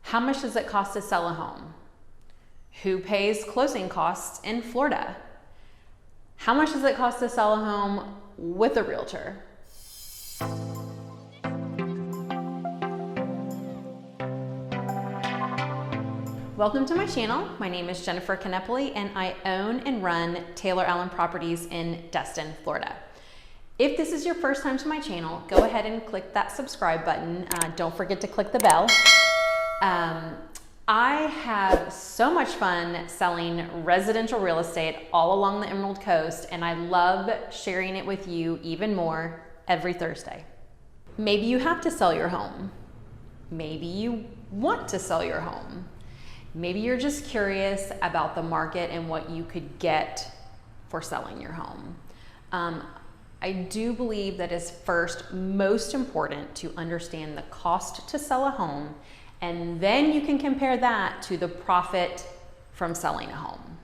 How much does it cost to sell a home? Who pays closing costs in Florida? How much does it cost to sell a home with a realtor? Welcome to my channel. My name is Jennifer Canepoli and I own and run Taylor Allen Properties in Destin, Florida. If this is your first time to my channel, go ahead and click that subscribe button. Don't forget to click the bell. I have so much fun selling residential real estate all along the Emerald Coast, and I love sharing it with you even more every Thursday. Maybe you have to sell your home. Maybe you want to sell your home. Maybe you're just curious about the market and what you could get for selling your home. I do believe that it's first most important to understand the cost to sell a home, and then you can compare that to the profit from selling a home.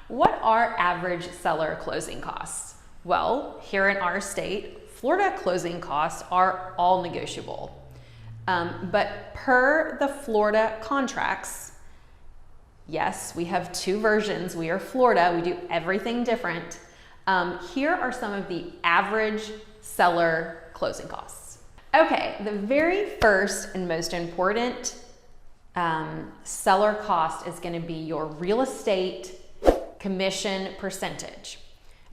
What are average seller closing costs? Well, here in our state, Florida closing costs are all negotiable. But per the Florida contracts, yes, we have two versions. We are Florida, we do everything different. Here are some of the average seller closing costs. Okay, the very first and most important seller cost is going to be your real estate commission percentage.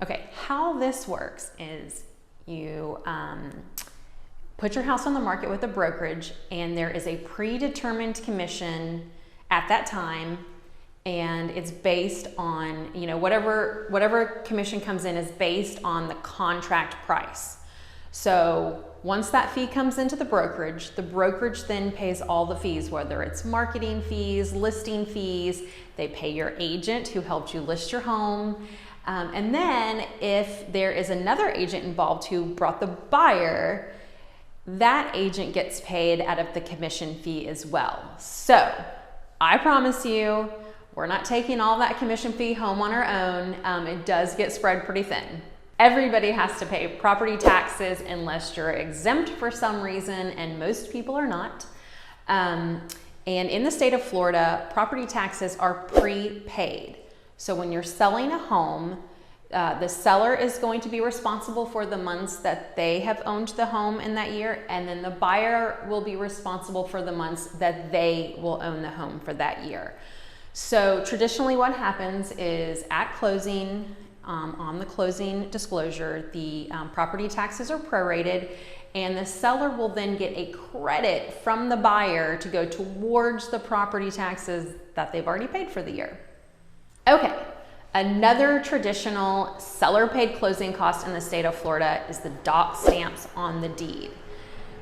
Okay, how this works is you put your house on the market with a brokerage, and there is a predetermined commission at that time, and it's based on, you know, whatever commission comes in is based on the contract price. So once that fee comes into the brokerage then pays all the fees, whether it's marketing fees, listing fees. They pay your agent who helped you list your home. And then if there is another agent involved who brought the buyer, that agent gets paid out of the commission fee as well. So I promise you, we're not taking all that commission fee home on our own. It does get spread pretty thin. Everybody has to pay property taxes unless you're exempt for some reason, and most people are not. And in the state of Florida, property taxes are prepaid. So when you're selling a home, the seller is going to be responsible for the months that they have owned the home in that year, and then the buyer will be responsible for the months that they will own the home for that year. So traditionally what happens is at closing, on the closing disclosure, the property taxes are prorated, and the seller will then get a credit from the buyer to go towards the property taxes that they've already paid for the year. Okay, another traditional seller paid closing cost in the state of Florida is the doc stamps on the deed.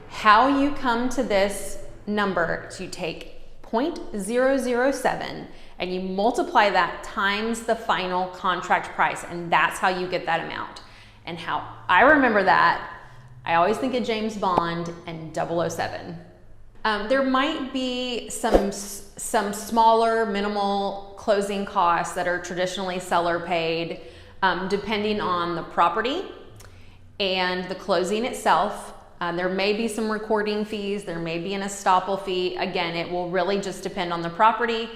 How you come to this number is you take 0.007 and you multiply that times the final contract price, and that's how you get that amount. And how I remember that, I always think of James Bond and 007. There might be some smaller minimal closing costs that are traditionally seller paid, depending on the property and the closing itself. There may be some recording fees, there may be an estoppel fee. Again, it will really just depend on the property.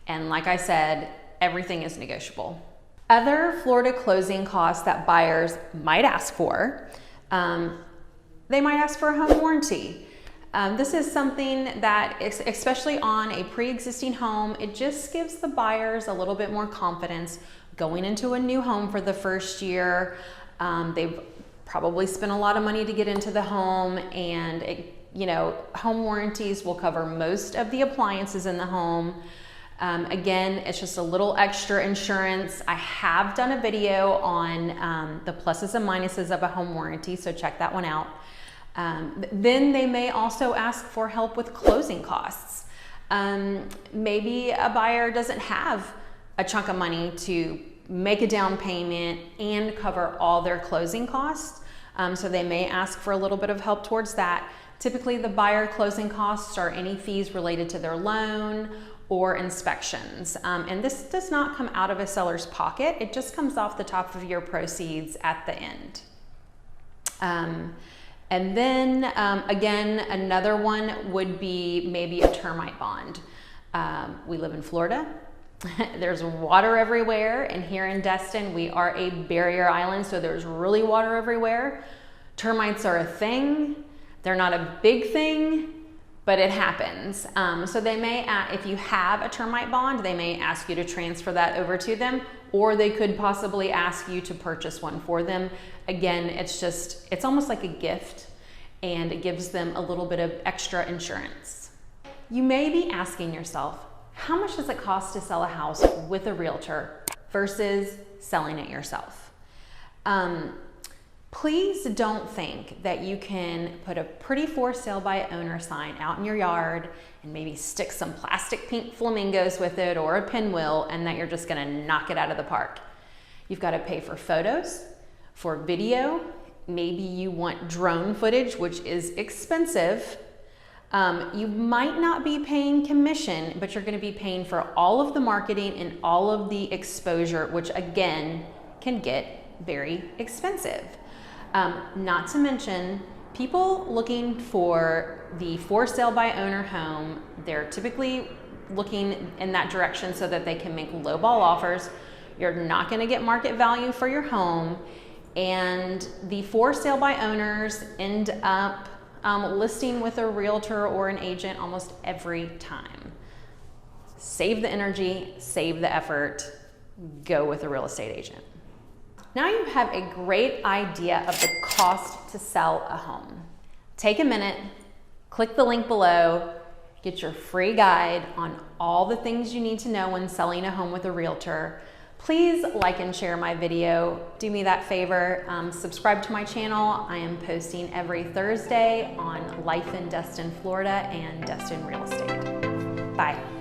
And like I said, everything is negotiable. Other Florida closing costs that buyers might ask for, they might ask for a home warranty. This is something that, especially on a pre-existing home, it just gives the buyers a little bit more confidence going into a new home for the first year. They've probably spent a lot of money to get into the home, and home warranties will cover most of the appliances in the home. Again, it's just a little extra insurance. I have done a video on the pluses and minuses of a home warranty, so check that one out. Then they may also ask for help with closing costs. Maybe a buyer doesn't have a chunk of money to make a down payment and cover all their closing costs, so they may ask for a little bit of help towards that. Typically, the buyer closing costs are any fees related to their loan or inspections. And this does not come out of a seller's pocket. It just comes off the top of your proceeds at the end. And then again, another one would be maybe a termite bond. We live in Florida. There's water everywhere, and here in Destin, we are a barrier island, so there's really water everywhere. Termites are a thing. They're not a big thing, but it happens. So they may, if you have a termite bond, they may ask you to transfer that over to them, or they could possibly ask you to purchase one for them. Again, it's almost like a gift, and it gives them a little bit of extra insurance. You may be asking yourself, how much does it cost to sell a house with a realtor versus selling it yourself? Please don't think that you can put a pretty for sale by owner sign out in your yard and maybe stick some plastic pink flamingos with it or a pinwheel, and that you're just gonna knock it out of the park. You've got to pay for photos, for video. Maybe you want drone footage, which is expensive. You might not be paying commission, but you're going to be paying for all of the marketing and all of the exposure, which again can get very expensive. Not to mention, people looking for the for sale by owner home, they're typically looking in that direction so that they can make lowball offers. You're not going to get market value for your home, and the for sale by owners end up listing with a realtor or an agent almost every time. Save the energy, save the effort, go with a real estate agent. Now you have a great idea of the cost to sell a home. Take a minute, click the link below, get your free guide on all the things you need to know when selling a home with a realtor. Please like and share my video. Do me that favor. Subscribe to my channel. I am posting every Thursday on life in Destin, Florida and Destin real estate. Bye.